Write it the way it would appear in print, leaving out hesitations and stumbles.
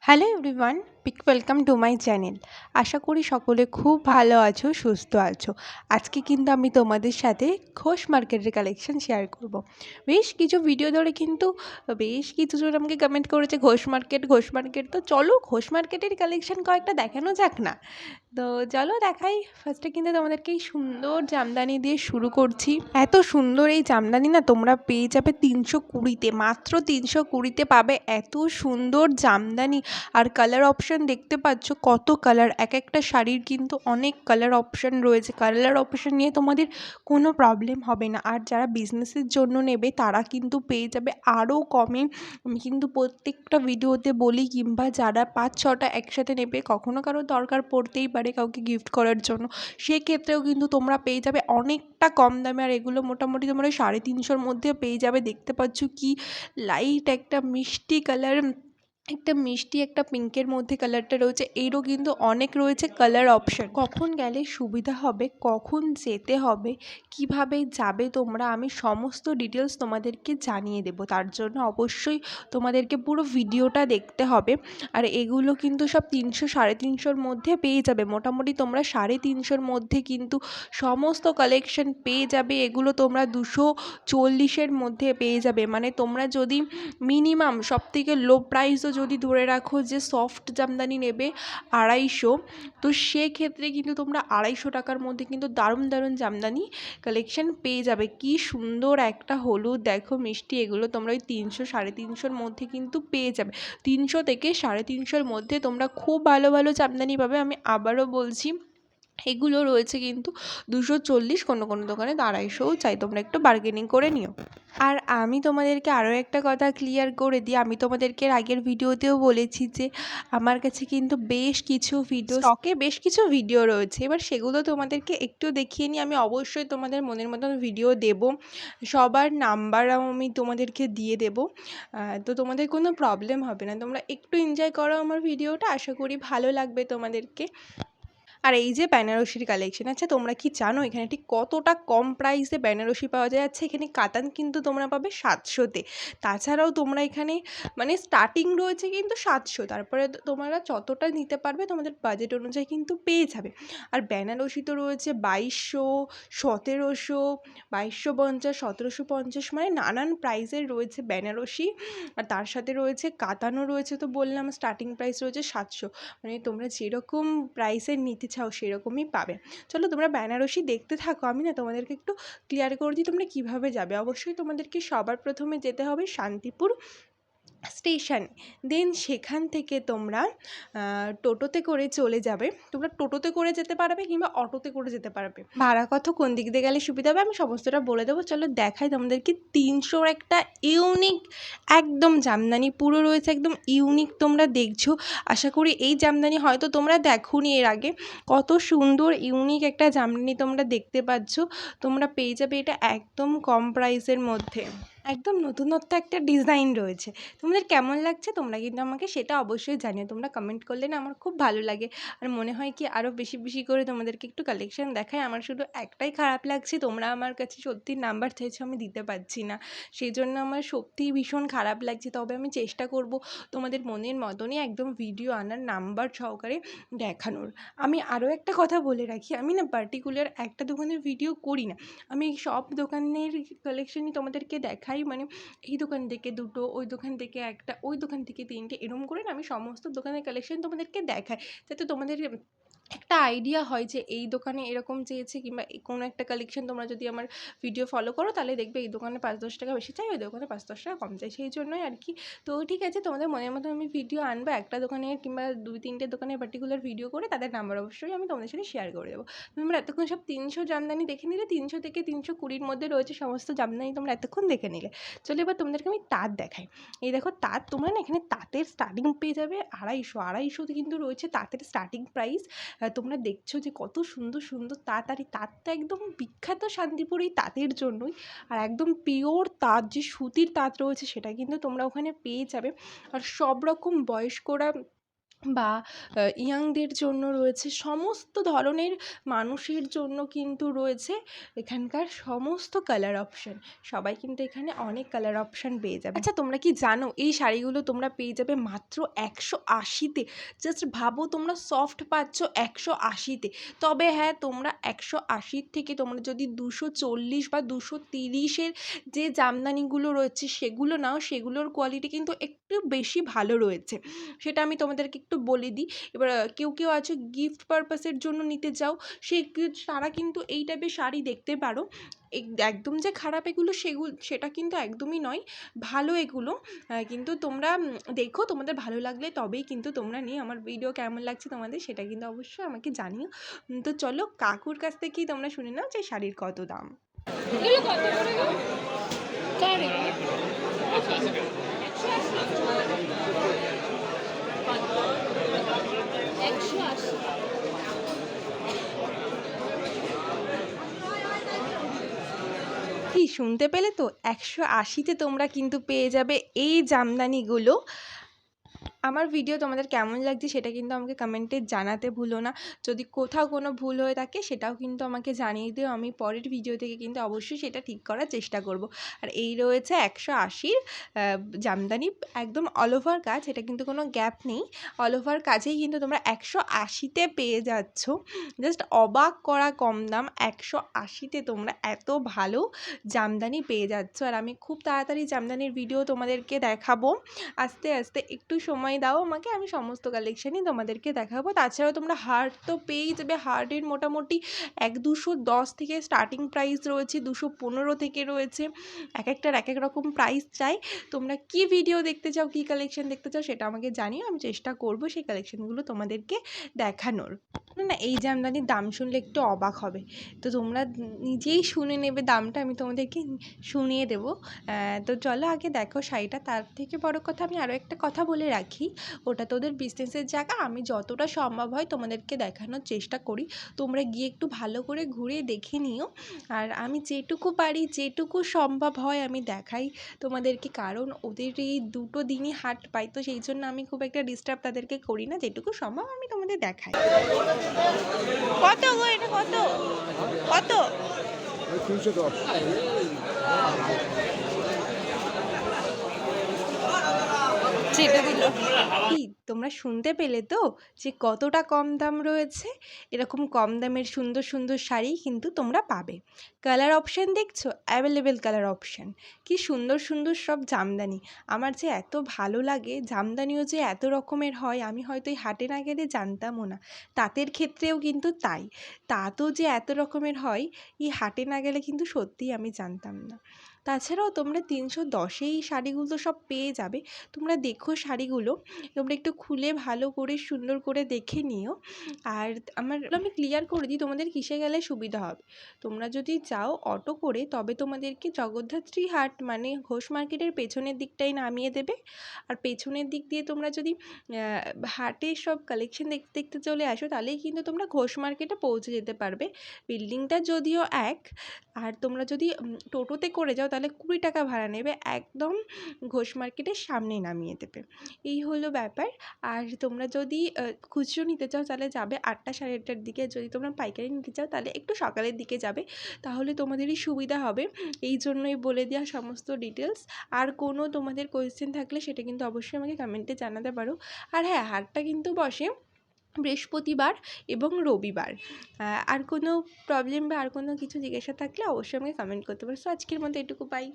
Hello everyone, big welcome to my channel. আশা করি সকলে খুব ভালো আছো, সুস্থ আছো। আজকে কিন্তু আমি তোমাদের সাথে ঘোষ মার্কেটের কালেকশন শেয়ার করব। বেশ কিছু ভিডিও ধরে কিন্তু বেশ কিছুজন আমাকে কমেন্ট করেছে ঘোষ মার্কেট। তো চলো ঘোষ মার্কেটের কালেকশন কয়েকটা দেখানো যাক না। তো চলো দেখাই। ফার্স্টে কিন্তু তোমাদেরকে এই সুন্দর জামদানি দিয়ে শুরু করছি। এত সুন্দর এই জামদানি না তোমরা পেয়ে যাবে 320-তে, মাত্র 320-তে পাবে এত সুন্দর জামদানি। আর কালার অপশান দেখতে পাচ্ছ কত কালার, এক একটা শাড়ির কিন্তু অনেক কালার অপশান রয়েছে। কালার অপশান নিয়ে তোমাদের কোনো প্রবলেম হবে না। আর যারা বিজনেসের জন্য নেবে তারা কিন্তু পেয়ে যাবে আরও কমে। আমি কিন্তু প্রত্যেকটা ভিডিওতে বলি, কিংবা যারা 5-6টা একসাথে নেবে, কখনো কারো দরকার পড়তেই পারে কাউকে গিফট করার জন্য, সেক্ষেত্রেও কিন্তু তোমরা পেয়ে যাবে অনেকটা কম দামে। আর এগুলো মোটামুটি তোমরা 350-র মধ্যে পেয়ে যাবে। দেখতে পাচ্ছ কি লাইট একটা মিষ্টি কালার, একটা পিঙ্কের মধ্যে কালারটা রয়েছে। এরও কিন্তু অনেক রয়েছে কালার অপশান। কখন গেলে সুবিধা হবে, কখন যেতে হবে, কিভাবে যাবে তোমরা, আমি সমস্ত ডিটেলস তোমাদেরকে জানিয়ে দেবো। তার জন্য অবশ্যই তোমাদেরকে পুরো ভিডিওটা দেখতে হবে। আর এগুলো কিন্তু সব 300-350-র মধ্যে পেয়ে যাবে। মোটামুটি তোমরা 350-র মধ্যে কিন্তু সমস্ত কালেকশন পেয়ে যাবে। এগুলো তোমরা 240-এর মধ্যে পেয়ে যাবে। মানে তোমরা যদি মিনিমাম সবথেকে লো প্রাইসও যদি ধরে রাখো যে সফট জামদানি নেবে 250, তো সেক্ষেত্রে কিন্তু তোমরা 250 টাকার মধ্যে কিন্তু দারুণ দারুণ জামদানি কালেকশন পেয়ে যাবে। কি সুন্দর একটা হলুদ, দেখো মিষ্টি, এগুলো তোমরা ওই 300-350-র মধ্যে কিন্তু পেয়ে যাবে। 300 থেকে 350-র মধ্যে তোমরা খুব ভালো ভালো জামদানি পাবে। আমি আবারও বলছি, এগুলো রয়েছে কিন্তু 240, কোনো কোনো দোকানে 250ও চাই, তোমরা একটু বার্গেনিং করে নিও। আর আমি তোমাদেরকে আরও একটা কথা ক্লিয়ার করে দিই, আমি তোমাদেরকে আগের ভিডিওতেও বলেছি যে আমার কাছে কিন্তু বেশ কিছু ভিডিও রয়েছে। এবার সেগুলো তোমাদেরকে একটু দেখিয়ে নিই। আমি অবশ্যই তোমাদের মনের মতন ভিডিও দেব, সবার নাম্বার আমি তোমাদেরকে দিয়ে দেব। তো তোমাদের কোনো প্রবলেম হবে না, তোমরা একটু এনজয় করো আমার ভিডিওটা, আশা করি ভালো লাগবে তোমাদেরকে। আর এই যে বেনারসির কালেকশন, আচ্ছা তোমরা কি জানো এখানে ঠিক কতটা কম প্রাইসে বেনারসি পাওয়া যাচ্ছে? এখানে কাতান কিন্তু তোমরা পাবে 700-তে। তাছাড়াও তোমরা এখানে মানে স্টার্টিং রয়েছে কিন্তু 700, তারপরে তোমরা যতটা নিতে পারবে তোমাদের বাজেট অনুযায়ী কিন্তু পেয়ে যাবে। আর বেনারসি তো রয়েছে 2200, 1700, 2250, 1750, মানে নানান প্রাইসের রয়েছে বেনারসি। আর তার সাথে রয়েছে কাতানও রয়েছে, তো বললাম স্টার্টিং প্রাইস রয়েছে 700। মানে তোমরা যেরকম প্রাইসের নিতে চাও সেরকমই পাবে। চলো তোমরা বেনারসি দেখতে থাকো, আমি না তোমাদেরকে একটু ক্লিয়ার করে দিই তোমরা কীভাবে যাবে। অবশ্যই তোমাদেরকে সবার প্রথমে যেতে হবে শান্তিপুর স্টেশন। দেন সেখান থেকে তোমরা টোটোতে করে চলে যাবে। তোমরা টোটোতে করে যেতে পারবে কিংবা অটোতে করে যেতে পারবে, ভাড়া কত, কোন দিক দিয়ে গেলে সুবিধা হবে, আমি সমস্তটা বলে দেবো। চলো দেখাই তোমাদেরকে। 300-র একটা ইউনিক একদম জামদানি পুরো রয়েছে, একদম ইউনিক তোমরা দেখছো। আশা করি এই জামদানি হয়তো তোমরা দেখোনি এর আগে। কত সুন্দর ইউনিক একটা জামদানি তোমরা দেখতে পাচ্ছ। তোমরা পেয়ে যাবে এটা একদম কম প্রাইসের মধ্যে। একদম নতুনত্ব একটা ডিজাইন রয়েছে। তোমাদের কেমন লাগছে তোমরা কিন্তু আমাকে সেটা অবশ্যই জানিও। তোমরা কমেন্ট করলে না আমার খুব ভালো লাগে। আর মনে হয় কি আরও বেশি বেশি করে তোমাদেরকে একটু কালেকশন দেখায়। আমার শুধু একটাই খারাপ লাগছে, তোমরা আমার কাছে সত্যিই নাম্বার চাইছো, আমি দিতে পারছি না। সেই জন্য আমার সত্যিই ভীষণ খারাপ লাগছে। তবে আমি চেষ্টা করব তোমাদের মনের মতনই একদম ভিডিও আনার, নাম্বার সহকারে দেখানোর। আমি আরও একটা কথা বলে রাখি, আমি না পার্টিকুলার একটা দোকানের ভিডিও করি না। আমি সব দোকানের কালেকশনই তোমাদেরকে দেখাই। মানে এই দোকান থেকে 2টো, ওই দোকান থেকে 1টা, ওই দোকান থেকে 3টে, এরকম করে না আমি সমস্ত দোকানের কালেকশন তোমাদেরকে দেখাই, যাতে তোমাদের একটা আইডিয়া হয় যে এই দোকানে এরকম চেয়েছে, কিংবা কোনো একটা কালেকশন তোমরা যদি আমার ভিডিও ফলো করো তাহলে দেখবে এই দোকানে 5-10 টাকা বেশি চাই, ওই দোকানে 5-10 টাকা কম চাই, সেই জন্যই আর কি। তো ঠিক আছে, তোমাদের মনের মতো আমি ভিডিও আনবো, একটা দোকানের কিংবা 2-3টে দোকানের পার্টিকুলার ভিডিও করে তাদের নাম্বার অবশ্যই আমি তোমাদের সাথে শেয়ার করে দেবো। তোমরা এতক্ষণ সব 300 জামদানি দেখে নিলে, 300 থেকে 320-র মধ্যে রয়েছে সমস্ত জামদানি, তোমরা এতক্ষণ দেখে নিলে। চলো এবার তোমাদেরকে আমি তাঁত দেখাই। এই দেখো তাঁত, তোমরা না এখানে তাঁতের স্টার্টিং পেয়ে যাবে 250 কিন্তু রয়েছে তাঁতের স্টার্টিং প্রাইস। তোমরা দেখছো যে কত সুন্দর সুন্দর তাঁত। আর এই তাঁতটা একদম বিখ্যাত শান্তিপুর এই তাঁতের জন্যই। আর একদম পিওর তাঁত, যে সুতির তাঁত রয়েছে সেটা কিন্তু তোমরা ওখানে পেয়ে যাবে। আর সব রকম বয়স্করা বা ইয়াংদের জন্য রয়েছে, সমস্ত ধরনের মানুষের জন্য কিন্তু রয়েছে এখানকার সমস্ত কালার অপশান। সবাই কিন্তু এখানে অনেক কালার অপশান পেয়ে যাবে। আচ্ছা, তোমরা কি জানো এই শাড়িগুলো তোমরা পেয়ে যাবে মাত্র 180-তে। জাস্ট ভাবো, তোমরা সফট পাচ্ছ 180-তে। তবে হ্যাঁ, তোমরা 180 থেকে তোমরা যদি 240 বা 230-এর যে জামদানিগুলো রয়েছে সেগুলো নাও, সেগুলোর কোয়ালিটি কিন্তু একটু বেশি ভালো রয়েছে। সেটা আমি তোমাদেরকে একটু বলে দিই। এবার কেউ আছে গিফট পারপাসের জন্য নিতে চাও, তারা কিন্তু এই টাইপের শাড়ি দেখতে পারো। একদম যে খারাপ এগুলো, সেটা কিন্তু একদমই নয়, ভালো এগুলো। কিন্তু তোমরা দেখো, তোমাদের ভালো লাগলে তবেই কিন্তু তোমরা নিয়ে। আমার ভিডিও কেমন লাগছে তোমাদের সেটা কিন্তু অবশ্যই আমাকে জানিও। তো চলো কাকুর কাছ থেকেই তোমরা শুনে নাও যে শাড়ির কত দাম। কি শুনতে পেলে তো, 180-তে তোমরা কিন্তু পেয়ে যাবে এই জামদানিগুলো। আমার ভিডিও তোমাদের কেমন লাগছে সেটা কিন্তু আমাকে কমেন্টে জানাতে ভুলো না। যদি কোথাও কোনো ভুল হয়ে থাকে সেটাও কিন্তু আমাকে জানিয়ে দিও, আমি পরের ভিডিও থেকে কিন্তু অবশ্যই সেটা ঠিক করার চেষ্টা করব। আর এই রয়েছে 180-র জামদানি, একদম অল ওভার কাজ, এটা কিন্তু কোনো গ্যাপ নেই, অল ওভার কাজেই কিন্তু তোমরা 180-তে পেয়ে যাচ্ছ। জাস্ট অবাক করা কম দাম, 180-তে তোমরা এত ভালো জামদানি পেয়ে যাচ্ছ। আর আমি খুব তাড়াতাড়ি জামদানির ভিডিও তোমাদেরকে দেখাবো, আস্তে আস্তে একটু সময় দাও আমাকে, আমি সমস্ত কালেকশানই তোমাদেরকে দেখাবো। তাছাড়াও তোমরা হার্ট তো পেয়েই যাবে। হার্টের মোটামুটি 210 থেকে স্টার্টিং প্রাইস রয়েছে, 215 থেকে রয়েছে, এক একটার এক এক রকম প্রাইস চাই। তোমরা কি ভিডিও দেখতে চাও, কি কালেকশান দেখতে চাও সেটা আমাকে জানিও, আমি চেষ্টা করব সেই কালেকশানগুলো তোমাদেরকে দেখানোর। না, এই জামদানির দাম শুনলে একটু অবাক হবে, তো তোমরা নিজেই শুনে নেবে দামটা, আমি তোমাদেরকে শুনিয়ে দেবো। তো চলো আগে দেখো শাড়িটা। তার থেকে বড় কথা আমি আরও একটা কথা বলে রাখি, ওটা তোদের বিজনেসের জায়গা, আমি যতটা সম্ভব হয় তোমাদেরকে দেখানোর চেষ্টা করি। তোমরা গিয়ে একটু ভালো করে ঘুরে দেখে নিও, আর আমি যেটুকু পারি, যেটুকু সম্ভব হয় আমি দেখাই তোমাদেরকে, কারণ ওদের এই দুটো দিনই হাট পাই, তো সেই জন্য আমি খুব একটা ডিস্টার্ব তাদেরকে করি না, যেটুকু সম্ভব আমি তোমাদের দেখাই। কত গো এটা, কত কত? 310। কি তোমরা শুনতে পেলে তো যে কতটা কম দাম রয়েছে? এরকম কম দামের সুন্দর সুন্দর শাড়ি কিন্তু তোমরা পাবে। কালার অপশান দেখছো, অ্যাভেলেবেল কালার অপশান, কি সুন্দর সুন্দর সব জামদানি। আমার যে এত ভালো লাগে, জামদানিও যে এত রকমের হয় আমি হয়তো এই হাটে না গেলে জানতামও না। তাঁতের ক্ষেত্রেও কিন্তু তাই, তাঁতও যে এত রকমের হয় এই হাটে না গেলে কিন্তু সত্যিই আমি জানতাম না। তাছাড়াও তোমরা 310-এ এই শাড়িগুলো সব পেয়ে যাবে। তোমরা দেখো শাড়িগুলো, তোমরা একটু খুলে ভালো করে সুন্দর করে দেখে নিও। আর আমি ক্লিয়ার করে দিই তোমাদের কিসে গেলে সুবিধা হবে। তোমরা যদি যাও অটো করে, তবে তোমাদেরকে জগদ্ধাত্রী হাট মানে ঘোষ মার্কেটের পেছনের দিকটাই নামিয়ে দেবে। আর পেছনের দিক দিয়ে তোমরা যদি হাটের সব কালেকশন দেখতে দেখতে চলে আসো, তাহলেই কিন্তু তোমরা ঘোষ মার্কেটে পৌঁছে যেতে পারবে। বিল্ডিংটা যদিও এক, আর তোমরা যদি টোটোতে করে যাও তাহলে 20 টাকা ভাড়া নেবে, একদম ঘোষ মার্কেটের সামনেই নামিয়ে দেবে। এই হলো ব্যাপার। আর তোমরা যদি খুচরো নিতে চাও তাহলে যাবে 8টা 8:30টার দিকে, যদি তোমরা পাইকারি নিতে চাও তাহলে একটু সকালের দিকে যাবে, তাহলে তোমাদেরই সুবিধা হবে। এই জন্যই বলে দেওয়া সমস্ত ডিটেলস। আর কোনো তোমাদের কোয়েশ্চেন থাকলে সেটা কিন্তু অবশ্যই আমাকে কমেন্টে জানাতে পারো। আর হ্যাঁ, হাটটা কিন্তু বসে বৃহস্পতিবার এবং রবিবার। আর কোনো প্রবলেম বা আর কোনো কিছু জিজ্ঞাসা থাকলে অবশ্যই আমাকে কমেন্ট করতে পারো। সো আজকের মতো এটুকু, বাই।